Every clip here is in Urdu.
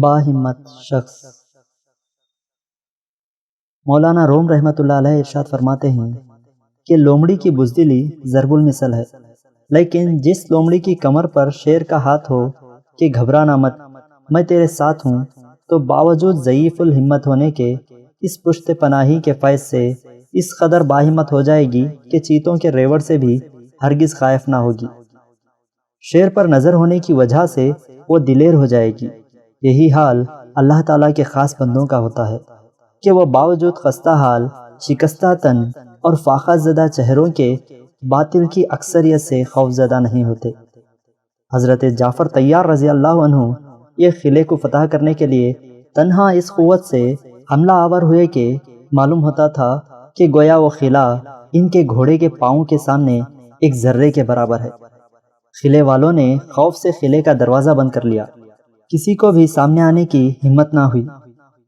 باہمت شخص۔ مولانا روم رحمۃ اللہ علیہ ارشاد فرماتے ہیں کہ لومڑی کی بزدلی ضرب المثل ہے، لیکن جس لومڑی کی کمر پر شیر کا ہاتھ ہو کہ گھبرانا مت، میں تیرے ساتھ ہوں، تو باوجود ضعیف الہمت ہونے کے اس پشت پناہی کے فیض سے اس قدر باہمت ہو جائے گی کہ چیتوں کے ریوڑ سے بھی ہرگز خائف نہ ہوگی۔ شیر پر نظر ہونے کی وجہ سے وہ دلیر ہو جائے گی۔ یہی حال اللہ تعالیٰ کے خاص بندوں کا ہوتا ہے کہ وہ باوجود خستہ حال، شکستہ تن اور فاقہ زدہ چہروں کے باطل کی اکثریت سے خوف زدہ نہیں ہوتے۔ حضرت جعفر طیار رضی اللہ عنہ یہ قلعے کو فتح کرنے کے لیے تنہا اس قوت سے حملہ آور ہوئے کہ معلوم ہوتا تھا کہ گویا وہ قلعہ ان کے گھوڑے کے پاؤں کے سامنے ایک ذرے کے برابر ہے۔ قلعے والوں نے خوف سے قلعے کا دروازہ بند کر لیا، کسی کو بھی سامنے آنے کی ہمت نہ ہوئی۔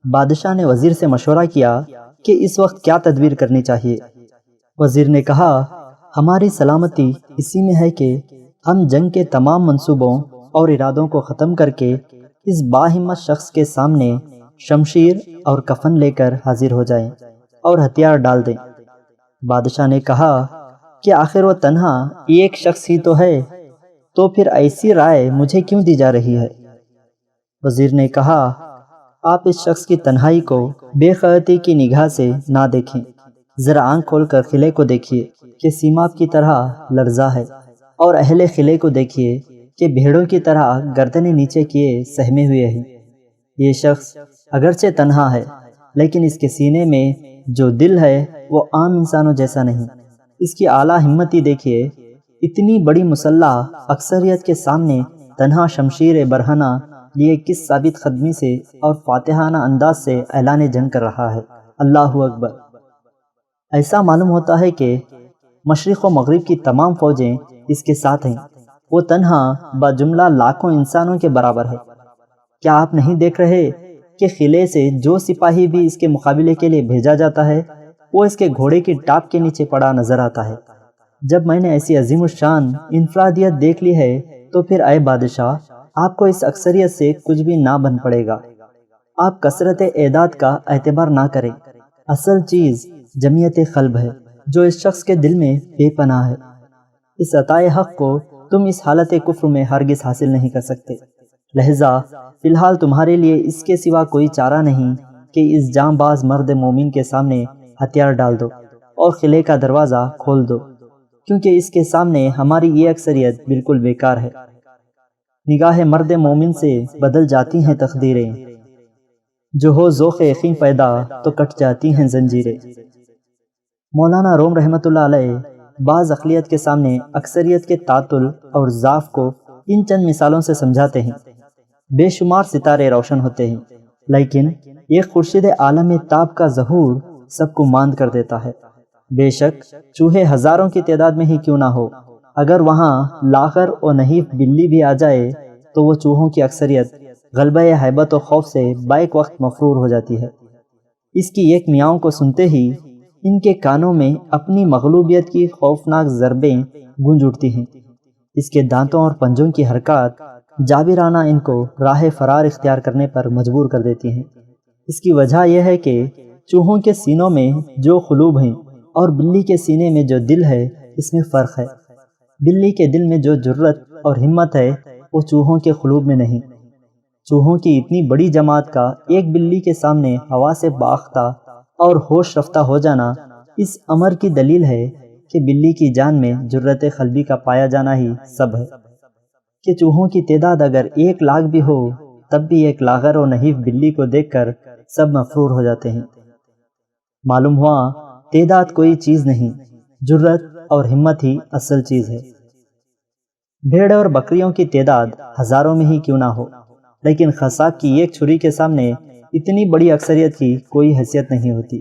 بادشاہ نے وزیر سے مشورہ کیا کہ اس وقت کیا تدبیر کرنی چاہیے۔ وزیر نے کہا، ہماری سلامتی اسی میں ہے کہ ہم جنگ کے تمام منصوبوں اور ارادوں کو ختم کر کے اس باہمت شخص کے سامنے شمشیر اور کفن لے کر حاضر ہو جائیں اور ہتھیار ڈال دیں۔ بادشاہ نے کہا کہ آخر وہ تنہا ایک شخص ہی تو ہے، تو پھر ایسی رائے مجھے کیوں دی جا رہی ہے؟ وزیر نے کہا، آپ اس شخص کی تنہائی کو بے خیالی کی نگاہ سے نہ دیکھیں، ذرا آنکھ کھول کر قلعے کو دیکھیے کہ سیماب کی طرح لرزا ہے، اور اہل قلعے کو دیکھیے کہ بھیڑوں کی طرح گردنیں نیچے کیے سہمے ہوئے ہیں۔ یہ شخص اگرچہ تنہا ہے، لیکن اس کے سینے میں جو دل ہے وہ عام انسانوں جیسا نہیں۔ اس کی اعلیٰ ہمتی دیکھیے، اتنی بڑی مسلح اکثریت کے سامنے تنہا شمشیر برہنہ لیے کس ثابت قدمی سے اور فاتحانہ انداز سے اعلان جنگ کر رہا ہے۔ اللہ اکبر! ایسا معلوم ہوتا ہے کہ مشرق و مغرب کی تمام فوجیں اس کے ساتھ ہیں۔ وہ تنہا بجملہ لاکھوں انسانوں کے برابر ہے۔ کیا آپ نہیں دیکھ رہے کہ قلعے سے جو سپاہی بھی اس کے مقابلے کے لیے بھیجا جاتا ہے وہ اس کے گھوڑے کی ٹاپ کے نیچے پڑا نظر آتا ہے؟ جب میں نے ایسی عظیم الشان انفرادیت دیکھ لی ہے تو پھر اے بادشاہ، آپ کو اس اکثریت سے کچھ بھی نہ بن پڑے گا۔ آپ کثرت اعداد کا اعتبار نہ کریں، اصل چیز جمعیت قلب ہے جو اس شخص کے دل میں بے پناہ ہے۔ اس عطائے حق کو تم اس حالت کفر میں ہرگز حاصل نہیں کر سکتے، لہذا فی الحال تمہارے لیے اس کے سوا کوئی چارہ نہیں کہ اس جاں باز مرد مومن کے سامنے ہتھیار ڈال دو اور قلعے کا دروازہ کھول دو، کیونکہ اس کے سامنے ہماری یہ اکثریت بالکل بیکار ہے۔ نگاہ مرد مومن سے بدل جاتی ہیں تقدیریں، جو ہو ذوق یقین پیدا تو کٹ جاتی ہیں زنجیریں۔ مولانا روم رحمۃ اللہ علیہ بعض اقلیت کے سامنے اکثریت کے تعطل اور ضعف کو ان چند مثالوں سے سمجھاتے ہیں۔ بے شمار ستارے روشن ہوتے ہیں، لیکن ایک خورشید عالم تاب کا ظہور سب کو ماند کر دیتا ہے۔ بے شک چوہے ہزاروں کی تعداد میں ہی کیوں نہ ہو، اگر وہاں لاغر و نحیف بلی بھی آ جائے تو وہ چوہوں کی اکثریت غلبہ ہیبت و خوف سے بیک وقت مفرور ہو جاتی ہے۔ اس کی ایک میاؤں کو سنتے ہی ان کے کانوں میں اپنی مغلوبیت کی خوفناک ضربیں گونج اٹھتی ہیں۔ اس کے دانتوں اور پنجوں کی حرکات جابرانہ ان کو راہ فرار اختیار کرنے پر مجبور کر دیتی ہیں۔ اس کی وجہ یہ ہے کہ چوہوں کے سینوں میں جو قلوب ہیں اور بلی کے سینے میں جو دل ہے، اس میں فرق ہے۔ بلی کے دل میں جو جرت اور ہمت ہے وہ چوہوں کے قلوب میں نہیں۔ چوہوں کی اتنی بڑی جماعت کا ایک بلی کے سامنے ہوا سے باختہ اور ہوش رفتہ ہو جانا اس امر کی دلیل ہے کہ بلی کی جان میں جرت قلبی کا پایا جانا ہی سب ہے، کہ چوہوں کی تعداد اگر 1,00,000 بھی ہو تب بھی ایک لاغر و نحیف بلی کو دیکھ کر سب مفرور ہو جاتے ہیں۔ معلوم ہوا تعداد کوئی چیز نہیں، جرت اور ہمت ہی اصل چیز ہے۔ بھیڑ اور بکریوں کی تعداد ہزاروں میں ہی کیوں نہ ہو، لیکن قصاب کی ایک چھری کے سامنے اتنی بڑی اکثریت کی کوئی حیثیت نہیں ہوتی۔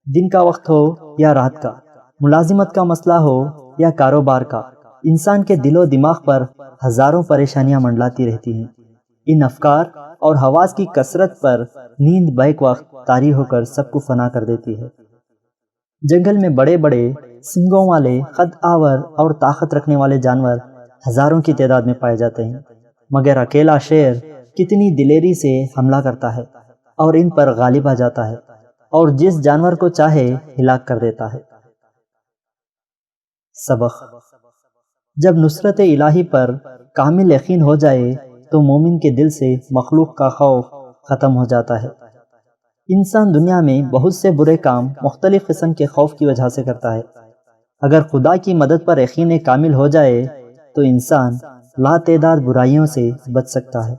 دن کا وقت ہو یا رات کا، ملازمت کا مسئلہ ہو یا کاروبار کا، انسان کے دل و دماغ پر ہزاروں پریشانیاں منڈلاتی رہتی ہیں۔ ان افکار اور حواس کی کثرت پر نیند بیک وقت طاری ہو کر سب کو فنا کر دیتی ہے۔ جنگل میں بڑے بڑے سنگوں والے قد آور اور طاقت رکھنے والے جانور ہزاروں کی تعداد میں پائے جاتے ہیں، مگر اکیلا شیر کتنی دلیری سے حملہ کرتا ہے اور ان پر غالب آ جاتا ہے اور جس جانور کو چاہے ہلاک کر دیتا ہے۔ سبق: جب نصرت الہی پر کامل یقین ہو جائے تو مومن کے دل سے مخلوق کا خوف ختم ہو جاتا ہے۔ انسان دنیا میں بہت سے برے کام مختلف قسم کے خوف کی وجہ سے کرتا ہے۔ اگر خدا کی مدد پر یقین کامل ہو جائے تو انسان لا تعداد برائیوں سے بچ سکتا ہے۔